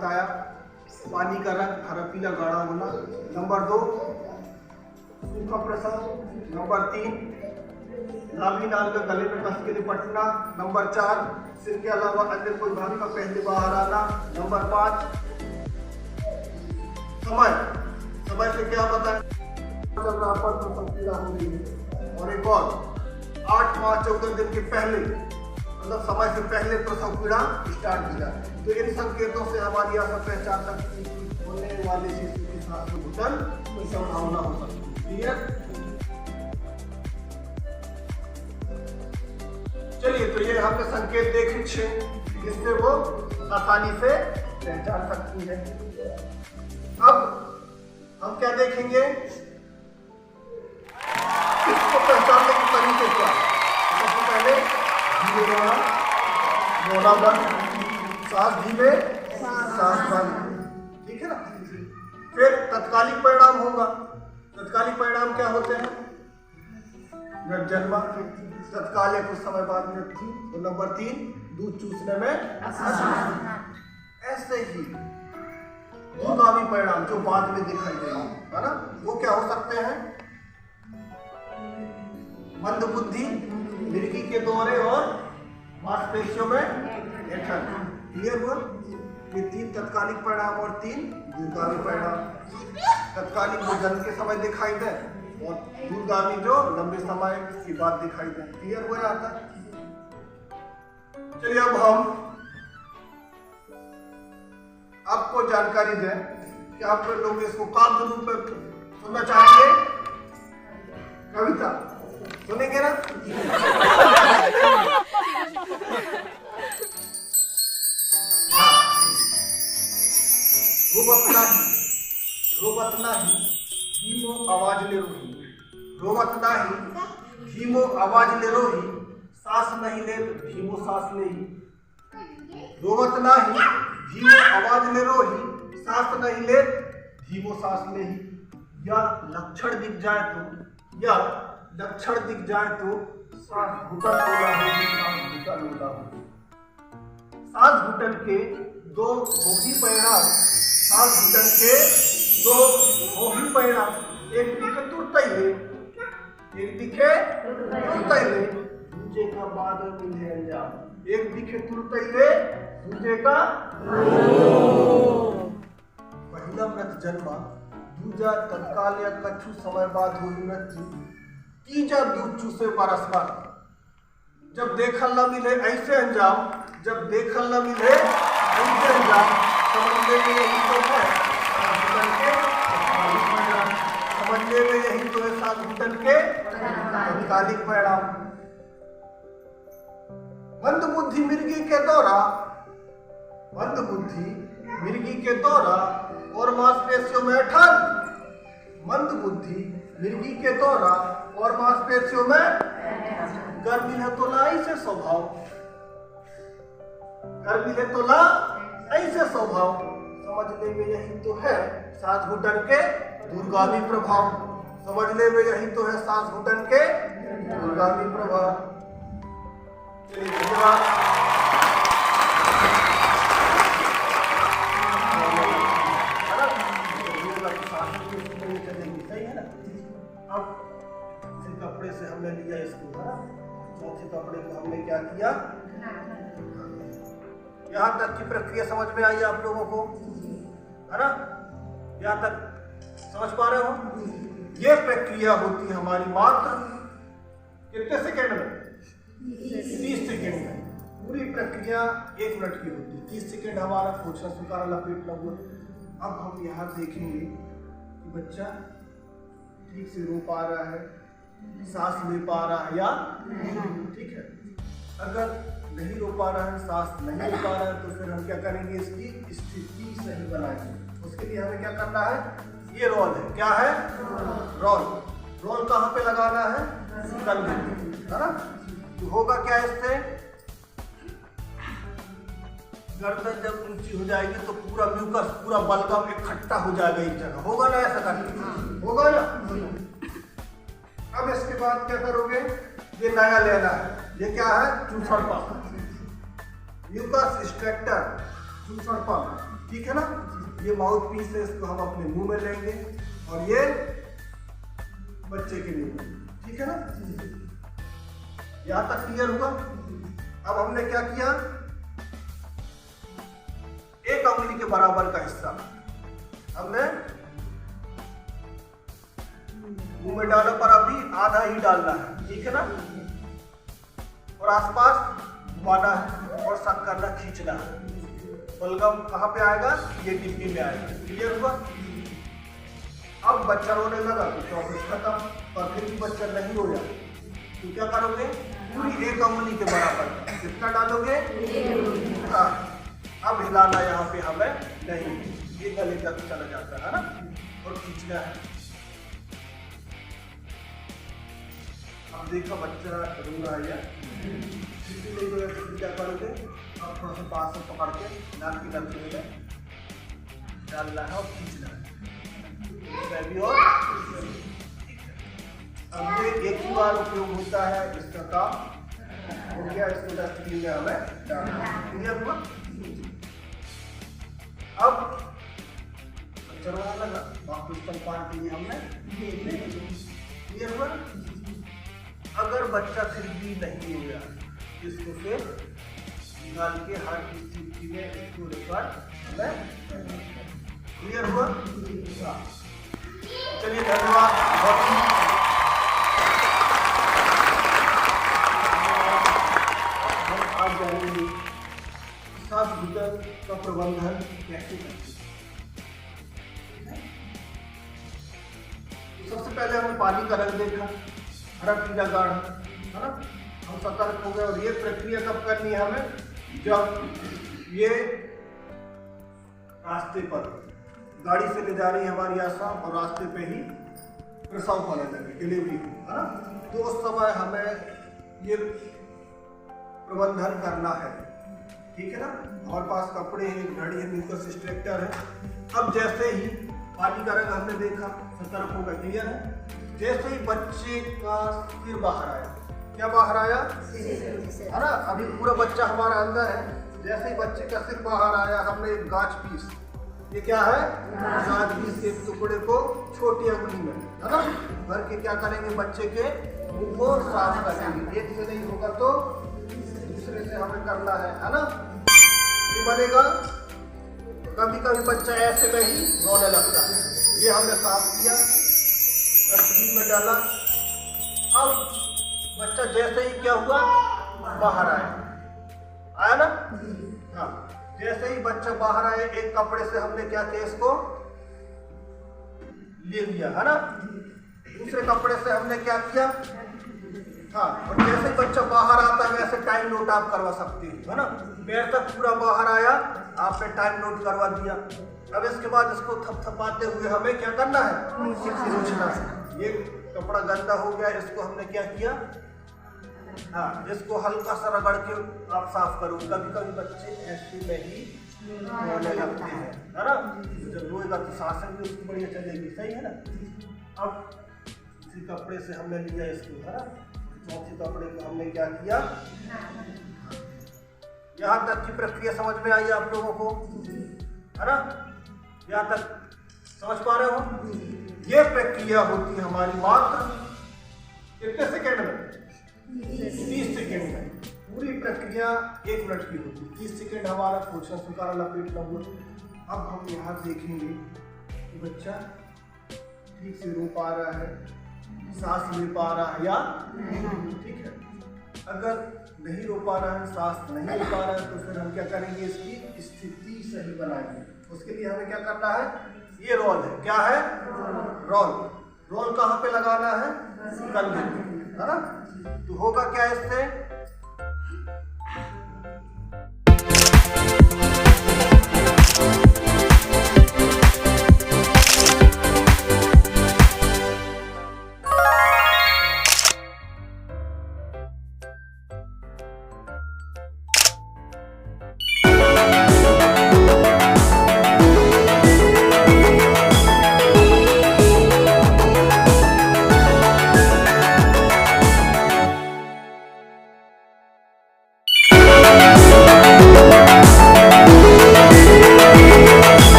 बताया, पानी का रंग हरा पीला गाढ़ा होना। नंबर 2 सूखा प्रसव। नंबर 3 नाभि नाल का गले में कस के लिपटना। नंबर 4 सिर के अलावा अन्य कोई भाग का पहले बाहर आना। नंबर 5 समय से क्या बताया, चल रहा पर प्रसव पीड़ा हो रही है। और एक और 8 माह 14 दिन के पहले, मतलब समय से पहले प्रसव पीड़ा स्टार्ट हो जाए। तो इन संकेतों से हमारी आशा पहचान सकती है कि होने वाले शिशु के सांस में घुटन कोई संभावना हो सकती है। क्लियर? चलिए, तो ये हमने संकेत देखे 6, जिससे वो आसानी से पहचान सकती है। अब हम क्या देखेंगे, इसको पहचानने के तरीके क्या। सबसे पहले धीरे रोना बंद, सांस धीरे, सांस बंद, ठीक है ना। फिर तत्कालिक परिणाम होगा। तत्कालिक परिणाम क्या होते हैं, जब जन्मा तत्काल या कुछ समय बाद मृत्यु। तो नंबर 3 दूध चूसने में असमर्थ। ऐसे ही दूरगामी परिणाम जो बाद में दिखाई देंगे, है ना, वो क्या हो सकते हैं, मंद बुद्धि, मिर्गी के दौरे और मांसपेशियों में ऐंठन। क्लियर हुआ? ये 3 तत्कालिक परिणाम और 3 दूरगामी परिणाम। तत्कालिक वो जन्म के समय दिखाई दे और दूरगामी जो लंबे समय की बात दिखाई दे। क्लियर हो जाता है? चलिए, अब हम आपको जानकारी दें कि आप लोग इसको काव्य रूप में सुनना चाहेंगे, कविता सुनेंगे ना? रोवत नाही धीमो आवाज ले रोही, रोवत नाही धीमो आवाज ले रोही, सांस नहीं ले धीमो सांस ले ही। रोवत नाही धीमो आवाज ले रोही, सांस नहीं ले धीमो सांस ले ही। या लक्षण दिख जाए तो सांस घुटन होला होगी, सांस घुटन होला होगी। सांस घुटन के 2 मोही परिणाम, सांस घुटन के 2 मोही परिणाम, एक दिखे तुरतैले, एक दिखे तुरतैले, दूजे का बाद मिले अंजाम। एक दिखे तुरतैले, दूजे का पहिला मृत जन्मा, दूजा तत्काल या कछु समय बाद हुई मृत्यु, तीजा दूध चूसे परस्पर। जब देखल न मिले ऐसे अंजाम, जब देखल न मिले ऐसे अंजाम, समझने में यही तो है समझने में यही तो है सांस घुटन के तत्कालिक परिणाम। मंद बुद्धि मिर्गी के दौरा, मंद बुद्धि मिर्गी के दौरा और मांसपेशियों में ऐंठन। मंद बुद्धि मिर्गी के दौरा और मांसपेशियों में गर्मी है तो ला ऐसे स्वभाव, गर्मी है तो ला ऐसे स्वभाव, समझने में यही तो है सांस घुटन के दूरगामी प्रभाव। समझने में यही तो है सांस घुटन के दूरगामी प्रभाव। धन्यवाद। सही है ना? अब कपड़े से हमने लिया इसको, है ना, चौथे कपड़े को हमने क्या किया, यहाँ तक की प्रक्रिया समझ में आई आप लोगों को, है ना? यहाँ तक समझ पा रहे हो? ये प्रक्रिया होती है हमारी मात्र कितने सेकेंड में, 30 सेकेंड में। पूरी प्रक्रिया 1 मिनट की होती है। 30 सेकेंड हमारा खोजना स्वीकारा लपेटना हुआ। अब हम यहाँ देखेंगे कि बच्चा ठीक से रो पा रहा है, सांस ले पा रहा है या ठीक है। अगर नहीं रो पा रहा है, सांस नहीं ले पा रहा है, तो फिर हम क्या करेंगे, इसकी स्थिति सही बनाएंगे। उसके लिए हमें क्या करना है, ये रोल है, क्या है, रोल। रोल कहाँ पे लगाना है, कंधे पे, है ना। तो होगा क्या इससे, गर्दन जब ऊंची हो जाएगी तो पूरा म्यूकस, पूरा बलगम इकट्ठा हो जाएगा एक जगह, होगा ना, ऐसा करके होगा ना। अब इसके बाद क्या करोगे, ये नया लेना है, ये क्या है, चूसड़ पास, म्यूकस एक्सट्रैक्टर, सड़पम, ठीक है ना। ये माउथ पीस है, इसको हम अपने मुंह में लेंगे और ये बच्चे के लिए, ठीक है ना। यहाँ तक क्लियर हुआ। अब हमने क्या किया, एक उंगली के बराबर का हिस्सा हमने मुंह में डाला, पर अभी आधा ही डालना है, ठीक है ना। और आसपास घुमाना है और सक करना, खींचना है। बलगम कहाँ पे आएगा, ये डिब्बी में आएगा। क्लियर हुआ। अब बच्चा रोने लगा तो चौबीस खत्म, पर फिर भी बच्चा नहीं रोया तो क्या करोगे, पूरी एक उंगली के बराबर कितना डालोगे, हाँ। अब हिलाना यहाँ पे हमें नहीं, ये गले तक चला जाता है ना, और खींचना है। अब देखो बच्चा रो रहा है, क्या करोगे, अब थोड़ा सा पास से पकड़ के नाक की नथनी में डालना है और खींचना है। भी और अब ये एक ही बार उपयोग होता है, इसका काम हो गया। इसको डस्टबिन में हमें डालना है। क्लियर हुआ। अब बच्चा रोने लगा, वापस स्तनपान के लिए हमने क्लियर हुआ। अगर बच्चा फिर भी नहीं हुआ, इसको फिर निकाल के हर स्थिति में इसको रेफर हमें। क्लियर हुआ। चलिए धन्यवाद। हम आज जानेंगे सांस भूतल का प्रबंधन कैसे करते हैं। सबसे पहले हमने पानी का रंग देखा, हरा पीला गाढ़ा, है ना। हम सतर्क हो गए। और ये प्रक्रिया कब करनी है हमें, जब ये रास्ते पर गाड़ी से ले जा रही है हमारी आशा और रास्ते पे ही प्रसव होने लगे, डिलीवरी, है ना। तो उस समय हमें ये प्रबंधन करना है, ठीक है ना। हमारे पास कपड़े हैं, घड़ी है, म्यूकस एक्सट्रैक्टर है। अब जैसे ही पानी का रंग हमने देखा, सतर्क होगा, क्लियर है। जैसे ही बच्चे का सिर बाहर आया, क्या बाहर आया, है ना। अभी पूरा बच्चा हमारा अंदर है। जैसे ही बच्चे का सिर बाहर आया, हमने एक गाज पीस, ये क्या है, गाज पीस के टुकड़े को छोटी उंगली में, है ना, भर के क्या करेंगे, बच्चे के मुंह को साफ करेंगे। एक से नहीं होगा तो दूसरे से हमें करना है ना। ये बनेगा। कभी कभी बच्चा ऐसे में ही रोने लगता है। ये हमने साफ किया, डस्टबिन में डाला। अब बच्चा जैसे ही क्या हुआ, बाहर आया ना, हाँ। जैसे ही बच्चा बाहर आए, एक कपड़े से हमने क्या किया, इसको ले लिया, है ना। दूसरे कपड़े से हमने क्या किया, हाँ। और जैसे ही बच्चा बाहर आता है, वैसे टाइम नोट आप करवा सकते हैं, है ना। पैर तक पूरा बाहर आया, आपने टाइम नोट करवा दिया। अब इसके बाद इसको थपथपाते हुए हमें क्या करना है, पूछना है। ये कपड़ा गंदा हो गया, इसको हमने क्या किया, हाँ, इसको हल्का सा रगड़ के आप साफ करो। कभी कभी बच्चे ऐसे में ही रोने लगते हैं, है ना। जब रोएगा तो सांसें भी उसकी बढ़िया चलेगी, सही है ना। अब इसी कपड़े से हमने लिया इसको, है ना। चौथे कपड़े को हमने क्या किया। यहाँ तक की प्रक्रिया समझ में आई आप लोगों को, है ना। यहाँ तक समझ पा रहे हो। ये प्रक्रिया होती है हमारी मात्र कितने सेकेंड में, 30 सेकेंड में। पूरी प्रक्रिया 1 मिनट की होती है। 30 सेकेंड हमारा पोषण स्वीकार लपेटना हुआ। अब हम यहाँ देखेंगे कि बच्चा ठीक से रो पा रहा है, सांस ले पा रहा है या नहीं, ठीक है। अगर नहीं रो पा रहा है, सांस नहीं ले पा रहा है, तो फिर हम क्या करेंगे, इसकी स्थिति सही बनाएंगे। उसके लिए हमें क्या करना है, ये रोल है, क्या है, रोल। रोल कहाँ पे लगाना है, कंधे पे, है ना। तो होगा क्या इससे,